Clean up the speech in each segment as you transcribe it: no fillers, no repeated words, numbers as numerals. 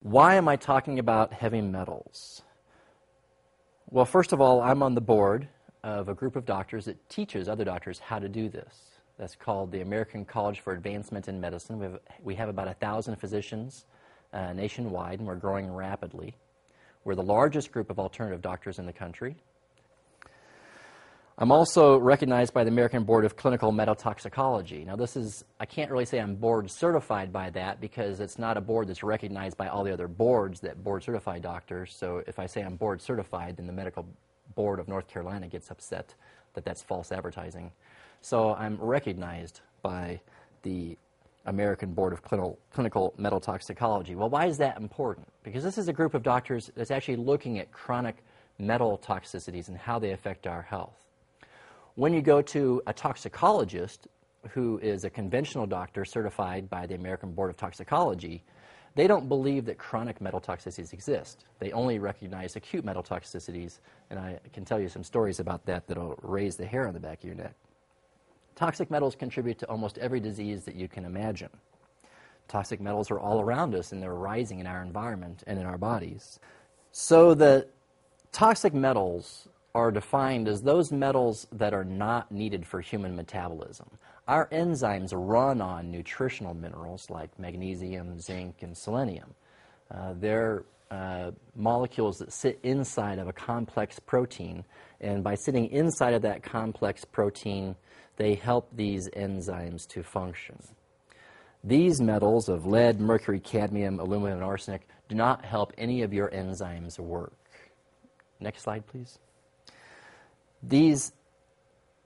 Why am I talking about heavy metals? Well, first of all, I'm on the board of a group of doctors that teaches other doctors how to do this. That's called the American College for Advancement in Medicine. We have about 1,000 physicians nationwide, and we're growing rapidly. We're the largest group of alternative doctors in the country. I'm also recognized by the American Board of Clinical Metotoxicology. Now I can't really say I'm board certified by that because it's not a board that's recognized by all the other boards that board certify doctors. So if I say I'm board certified, then the Medical Board of North Carolina gets upset that that's false advertising. So I'm recognized by the American Board of Clinical Metotoxicology. Well, why is that important? Because this is a group of doctors that's actually looking at chronic metal toxicities and how they affect our health. When you go to a toxicologist who is a conventional doctor certified by the American Board of Toxicology, they don't believe that chronic metal toxicities exist. They only recognize acute metal toxicities, and I can tell you some stories about that that'll raise the hair on the back of your neck. Toxic metals contribute to almost every disease that you can imagine. Toxic metals are all around us, and they're rising in our environment and in our bodies. So the toxic metals are defined as those metals that are not needed for human metabolism. Our enzymes run on nutritional minerals like magnesium, zinc, and selenium. They're molecules that sit inside of a complex protein, and by sitting inside of that complex protein, they help these enzymes to function. These metals of lead, mercury, cadmium, aluminum, and arsenic do not help any of your enzymes work. Next slide, please. These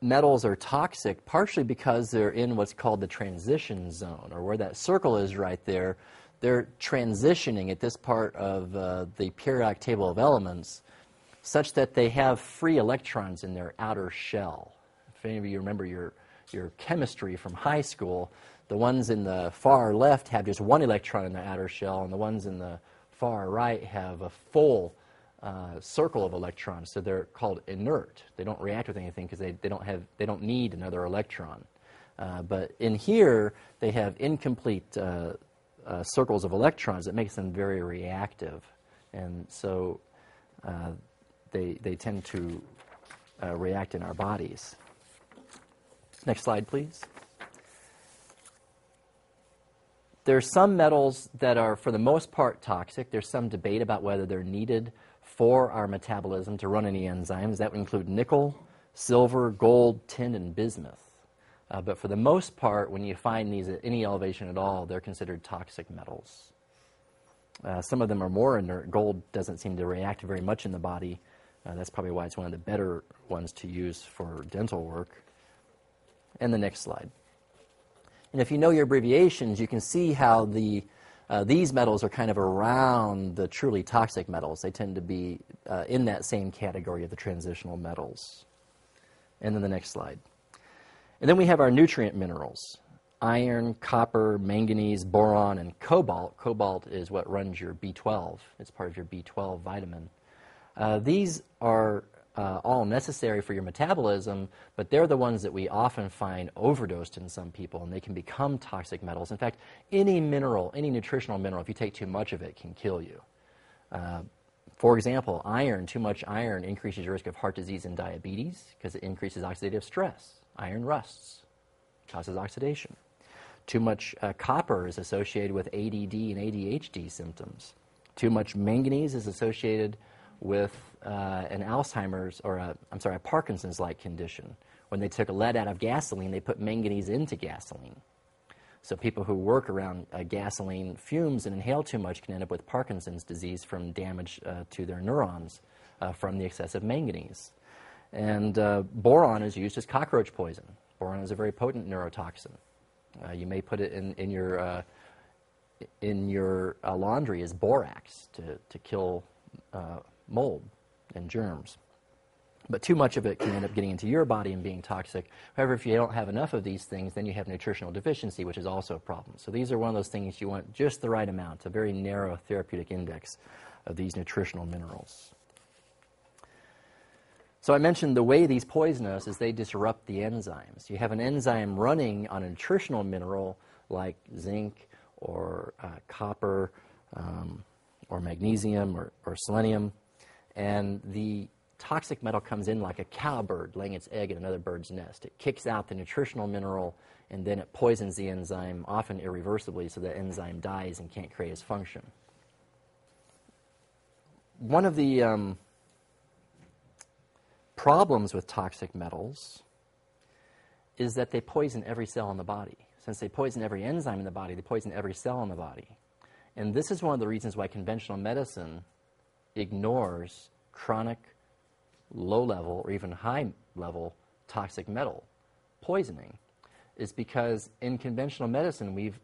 metals are toxic partially because they're in what's called the transition zone, or where that circle is right there. They're transitioning at this part of the periodic table of elements such that they have free electrons in their outer shell. If any of you remember your chemistry from high school, the ones in the far left have just one electron in their outer shell, and the ones in the far right have a full circle of electrons, so they're called inert. They don't react with anything because they don't need another electron. But in here, they have incomplete circles of electrons that makes them very reactive, and so they tend to react in our bodies. Next slide, please. There's some metals that are, for the most part, toxic. There's some debate about whether they're needed for our metabolism to run any enzymes. That would include nickel, silver, gold, tin, and bismuth. But for the most part, when you find these at any elevation at all, they're considered toxic metals. Some of them are more inert. Gold doesn't seem to react very much in the body. That's probably why it's one of the better ones to use for dental work. And the next slide. And if you know your abbreviations, you can see how these metals are kind of around the truly toxic metals. They tend to be in that same category of the transitional metals. And then the next slide. And then we have our nutrient minerals: iron, copper, manganese, boron, and cobalt. Cobalt is what runs your B12. It's part of your B12 vitamin. These are all necessary for your metabolism, but they're the ones that we often find overdosed in some people, and they can become toxic metals. In fact, any mineral, any nutritional mineral, if you take too much of it, can kill you. For example, iron, too much iron increases your risk of heart disease and diabetes because it increases oxidative stress. Iron rusts, causes oxidation. Too much copper is associated with ADD and ADHD symptoms. Too much manganese is associated with an Alzheimer's, or a Parkinson's-like condition. When they took lead out of gasoline, they put manganese into gasoline. So people who work around gasoline fumes and inhale too much can end up with Parkinson's disease from damage to their neurons from the excessive manganese. And boron is used as cockroach poison. Boron is a very potent neurotoxin. You may put it in your laundry as borax to kill mold and germs. But too much of it can end up getting into your body and being toxic. However, if you don't have enough of these things, then you have nutritional deficiency, which is also a problem. So these are one of those things you want just the right amount, a very narrow therapeutic index of these nutritional minerals. So I mentioned the way these poison us is they disrupt the enzymes. You have an enzyme running on a nutritional mineral like zinc or copper, or magnesium or selenium. And the toxic metal comes in like a cowbird laying its egg in another bird's nest. It kicks out the nutritional mineral, and then it poisons the enzyme, often irreversibly, so the enzyme dies and can't create its function. One of the problems with toxic metals is that they poison every cell in the body. Since they poison every enzyme in the body, they poison every cell in the body. And this is one of the reasons why conventional medicine ignores chronic, low-level, or even high-level toxic metal poisoning, is because in conventional medicine, we've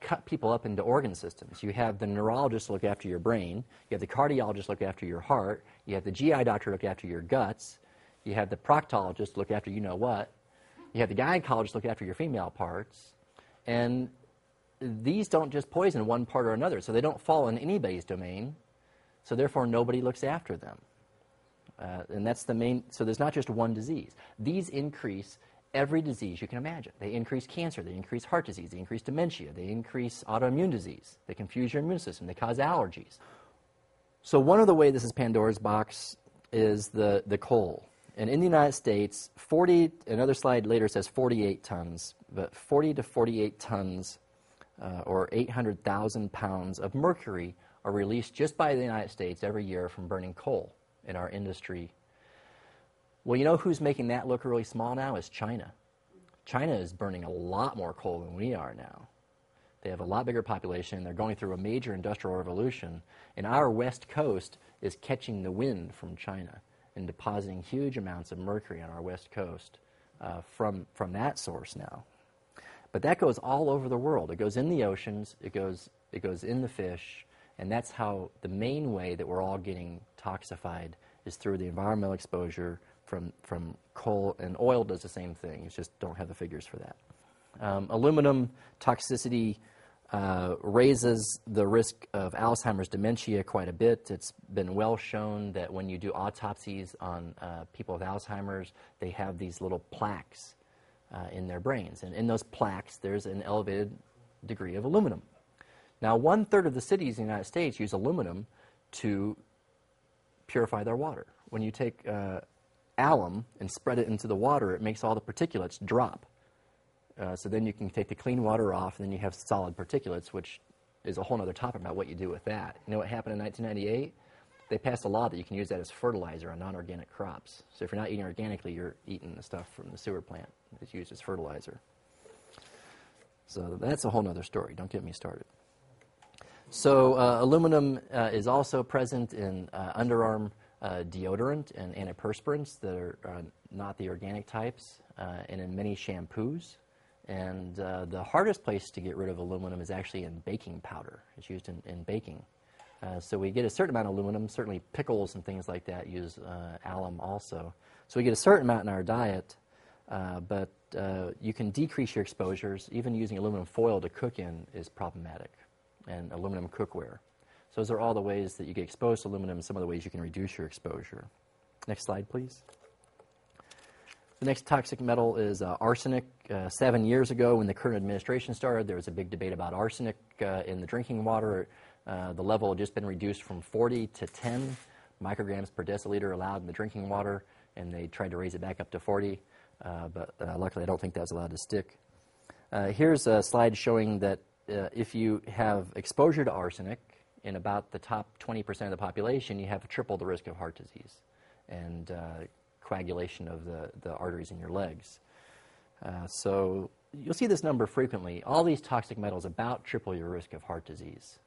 cut people up into organ systems. You have the neurologist look after your brain, you have the cardiologist look after your heart, you have the GI doctor look after your guts, you have the proctologist look after you-know-what, you have the gynecologist look after your female parts, and these don't just poison one part or another, so they don't fall in anybody's domain, so therefore nobody looks after them. And that's the main, so there's not just one disease. These increase every disease you can imagine. They increase cancer, they increase heart disease, they increase dementia, they increase autoimmune disease, they confuse your immune system, they cause allergies. So one of the ways this is Pandora's box is the coal. And in the United States, another slide later says 48 tons, but 40 to 48 tons or 800,000 pounds of mercury are released just by the United States every year from burning coal in our industry. Well, you know who's making that look really small now? Is China. China is burning a lot more coal than we are now. They have a lot bigger population. They're going through a major industrial revolution. And our west coast is catching the wind from China and depositing huge amounts of mercury on our west coast from that source now. But that goes all over the world. It goes in the oceans. It goes in the fish. And that's how the main way that we're all getting toxified is through the environmental exposure from coal, and oil does the same thing. You just don't have the figures for that. Aluminum toxicity raises the risk of Alzheimer's dementia quite a bit. It's been well shown that when you do autopsies on people with Alzheimer's, they have these little plaques in their brains. And in those plaques, there's an elevated degree of aluminum. Now, 1/3 of the cities in the United States use aluminum to purify their water. When you take alum and spread it into the water, it makes all the particulates drop. So then you can take the clean water off, and then you have solid particulates, which is a whole other topic about what you do with that. You know what happened in 1998? They passed a law that you can use that as fertilizer on non-organic crops. So if you're not eating organically, you're eating the stuff from the sewer plant. It's used as fertilizer. So that's a whole other story. Don't get me started. So aluminum is also present in underarm deodorant and antiperspirants that are not the organic types, and in many shampoos. And the hardest place to get rid of aluminum is actually in baking powder. It's used in baking. So we get a certain amount of aluminum. Certainly pickles and things like that use alum also. So we get a certain amount in our diet, but you can decrease your exposures. Even using aluminum foil to cook in is problematic, and aluminum cookware. So those are all the ways that you get exposed to aluminum, and some of the ways you can reduce your exposure. Next slide, please. The next toxic metal is arsenic. 7 years ago, when the current administration started, there was a big debate about arsenic in the drinking water. The level had just been reduced from 40 to 10 micrograms per deciliter allowed in the drinking water, and they tried to raise it back up to 40, but luckily I don't think that was allowed to stick. Here's a slide showing that if you have exposure to arsenic in about the top 20% of the population, you have triple the risk of heart disease and coagulation of the arteries in your legs. So you'll see this number frequently. All these toxic metals about triple your risk of heart disease.